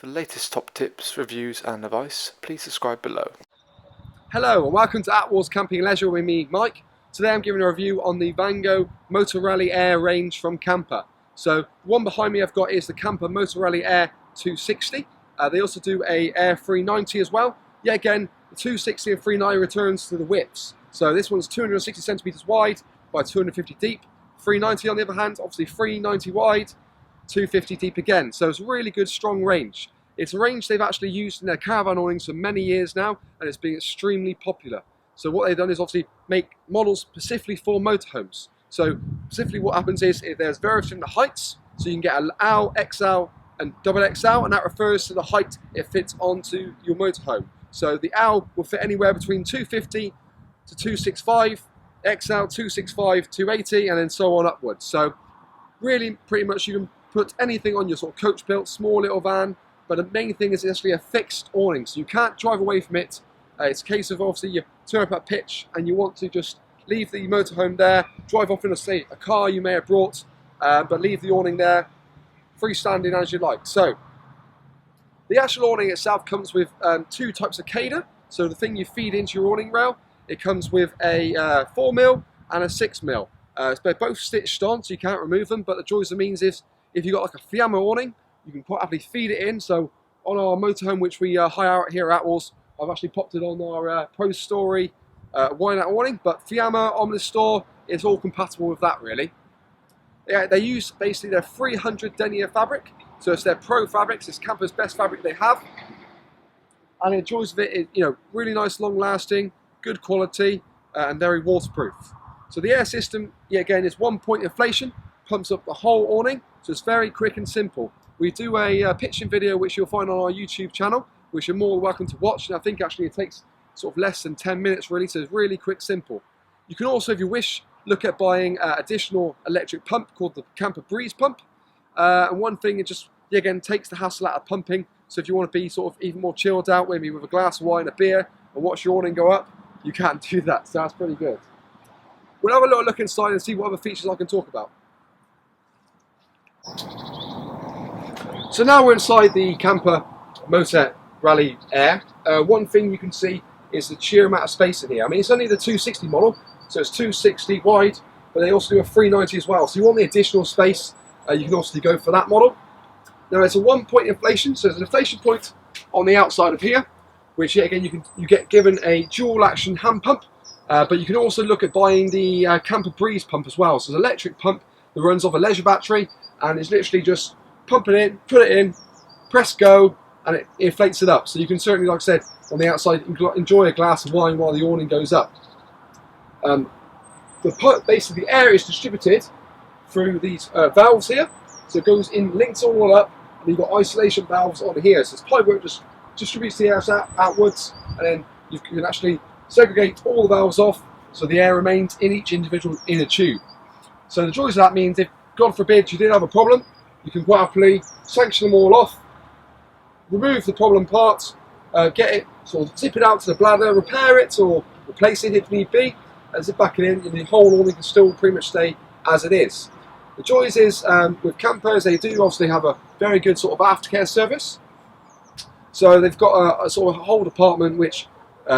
For the latest top tips, reviews and advice, please subscribe below. Hello and welcome to Attwoolls Camping and Leisure with me, Mike. Today I'm giving a review on the Vango Motor Rally Air range from Kampa. So the one behind me I've got is the Kampa Motor Rally Air 260. They also do a Air 390 as well. Yet again, the 260 and 390 returns to the widths. So this one's 260 centimeters wide by 250 deep. 390 on the other hand, obviously 390 wide, 250 deep again. So it's a really good strong range. It's a range they've actually used in their caravan awnings for many years now, and it's been extremely popular. So what they've done is obviously make models specifically for motorhomes. So specifically what happens is there's various different heights. So you can get an L, XL and double XL, and that refers to the height it fits onto your motorhome. So the L will fit anywhere between 250 to 265, XL 265, 280, and then so on upwards. So really pretty much you can put anything on your sort of coach built, small little van, but the main thing is it's actually a fixed awning, so you can't drive away from it. It's a case of obviously you turn up at pitch and you want to just leave the motorhome there, drive off in a car you may have brought, but leave the awning there, freestanding as you like. So the actual awning itself comes with two types of cater. So the thing you feed into your awning rail, it comes with a 4mm and a 6mm. They're both stitched on, so you can't remove them, but the joys of the means is if you've got like a Fiamma awning, you can happily feed it in. So on our motorhome, which we hire out here at Attwoolls, I've actually popped it on our Pro Story wine out awning, but Fiamma on the store is all compatible with that really. Yeah, they use basically their 300 denier fabric, so it's their Pro fabrics, it's Kampa's best fabric they have. And the joys of it is, you know, really nice, long lasting, good quality, and very waterproof. So the air system, yet again, is 1-point inflation, pumps up the whole awning, so it's very quick and simple. We do a pitching video which you'll find on our YouTube channel, which you're more than welcome to watch, and I think actually it takes sort of less than 10 minutes really, so it's really quick, simple. You can also, if you wish, look at buying an additional electric pump called the Kampa Breeze pump. And one thing, it just, again, takes the hassle out of pumping, so if you want to be sort of even more chilled out, maybe with a glass of wine, a beer, and watch your awning go up, you can do that, so that's pretty good. We'll have a little look inside and see what other features I can talk about. So now we're inside the Kampa Motor Rally Air. One thing you can see is the sheer amount of space in here. I mean, it's only the 260 model, so it's 260 wide, but they also do a 390 as well. So you want the additional space, you can also go for that model. Now it's a 1-point inflation, so there's an inflation point on the outside of here, which yet again you get given a dual action hand pump, but you can also look at buying the Kampa Breeze pump as well. So it's an electric pump that runs off a leisure battery, and it's literally just pump it in, put it in, press go, and it inflates it up. So you can certainly, like I said, on the outside, enjoy a glass of wine while the awning goes up. Basically, the air is distributed through these valves here. So it goes in, links all up, and you've got isolation valves on here. So this pipework just distributes the air outwards, and then you can actually segregate all the valves off, so the air remains in each individual inner tube. So the joys of that means if, God forbid, you did have a problem, you can quite happily sanction them all off, remove the problem parts, get it, sort of zip it out to the bladder, repair it or replace it if need be, and zip back it in, and the whole awning can still pretty much stay as it is. The joys is, with Kampa, they do obviously have a very good sort of aftercare service. So they've got a sort of a whole department which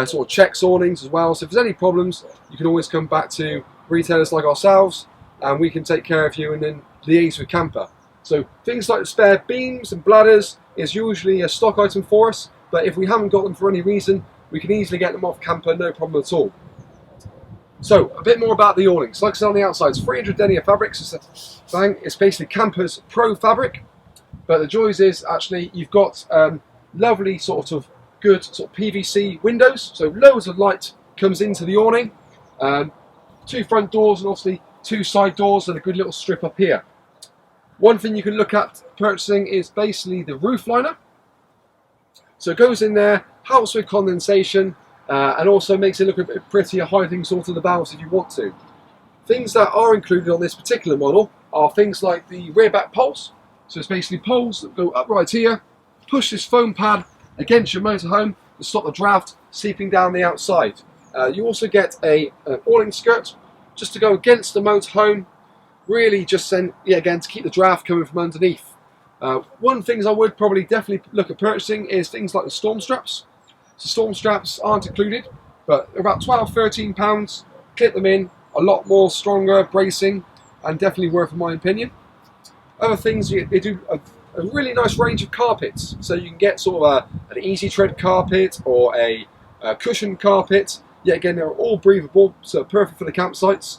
sort of checks awnings as well. So if there's any problems, you can always come back to retailers like ourselves, and we can take care of you and then liaise with Kampa. So things like the spare beams and bladders is usually a stock item for us, but if we haven't got them for any reason, we can easily get them off Kampa, no problem at all. So a bit more about the awnings. Like I said, on the outside, it's 300 denier fabrics. It's basically Kampa's Pro fabric, but the joys is actually you've got lovely sort of good sort of PVC windows, so loads of light comes into the awning. 2 front doors and obviously 2 side doors and a good little strip up here. One thing you can look at purchasing is basically the roof liner. So it goes in there, helps with condensation, and also makes it look a bit prettier, hiding sort of the valves if you want to. Things that are included on this particular model are things like the rear back poles. So it's basically poles that go up right here, push this foam pad against your motorhome to stop the draft seeping down the outside. You also get an awning skirt just to go against the motorhome, really just again to keep the draft coming from underneath. One thing I would probably definitely look at purchasing is things like the storm straps. So storm straps aren't included, but they're about £12–13. Clip them in, a lot more stronger bracing, and definitely worth in my opinion. Other things, they do a really nice range of carpets. So you can get sort of an easy tread carpet or a cushioned carpet. Yet again, they're all breathable, so perfect for the campsites.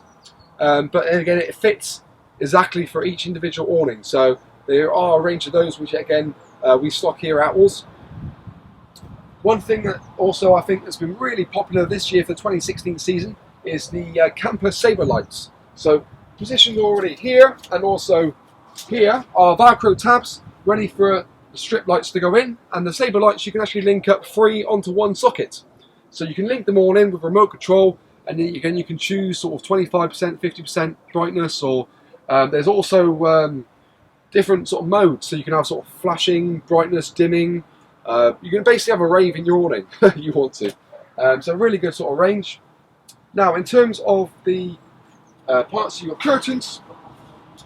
But again, it fits exactly for each individual awning. So there are a range of those which again we stock here at Attwoolls. One thing that also I think has been really popular this year for the 2016 season is the Kampa Sabre lights. So positioned already here and also here are Velcro tabs ready for the strip lights to go in, and the Sabre lights you can actually link up free onto one socket. So you can link them all in with remote control, and then again you can choose sort of 25%, 50% brightness, or there's also different sort of modes. So you can have sort of flashing, brightness, dimming. You can basically have a rave in your awning if you want to. So a really good sort of range. Now in terms of the parts of your curtains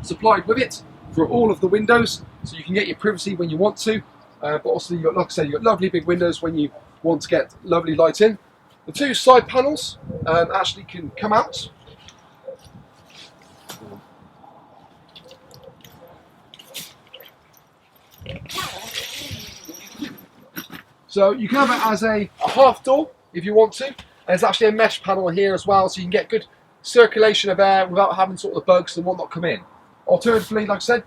supplied with it for all of the windows, so you can get your privacy when you want to, but also you've got, like I say, you've got lovely big windows when you want to get lovely light in. The two side panels actually can come out. So you can have it as a half door if you want to. There's actually a mesh panel here as well, so you can get good circulation of air without having sort of the bugs and whatnot come in. Alternatively, like I said,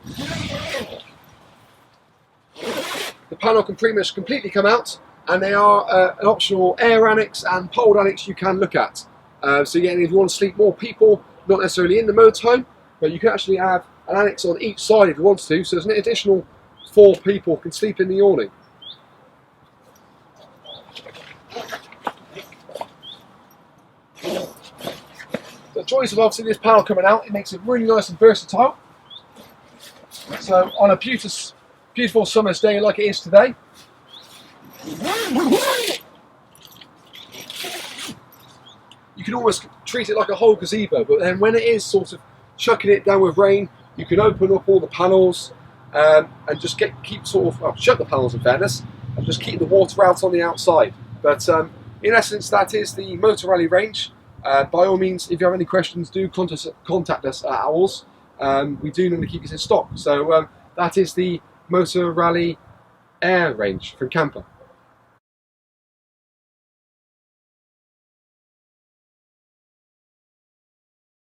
the panel can pretty much completely come out, and they are an optional air annex and pole annex you can look at. So again, if you want to sleep more people, not necessarily in the motorhome, but you can actually have an annex on each side if you want to, so there's an additional 4 people can sleep in the awning. The choice of obviously this panel coming out, it makes it really nice and versatile. So on a beautiful summer's day like it is today, you can almost treat it like a whole gazebo, but then when it is sort of chucking it down with rain, you can open up all the panels and just keep sort of, well, shut the panels in fairness, and just keep the water out on the outside. But in essence, that is the Motor Rally range. By all means, if you have any questions, do contact us at Attwoolls. We do normally keep this in stock. So that is the Motor Rally Air range from Kampa.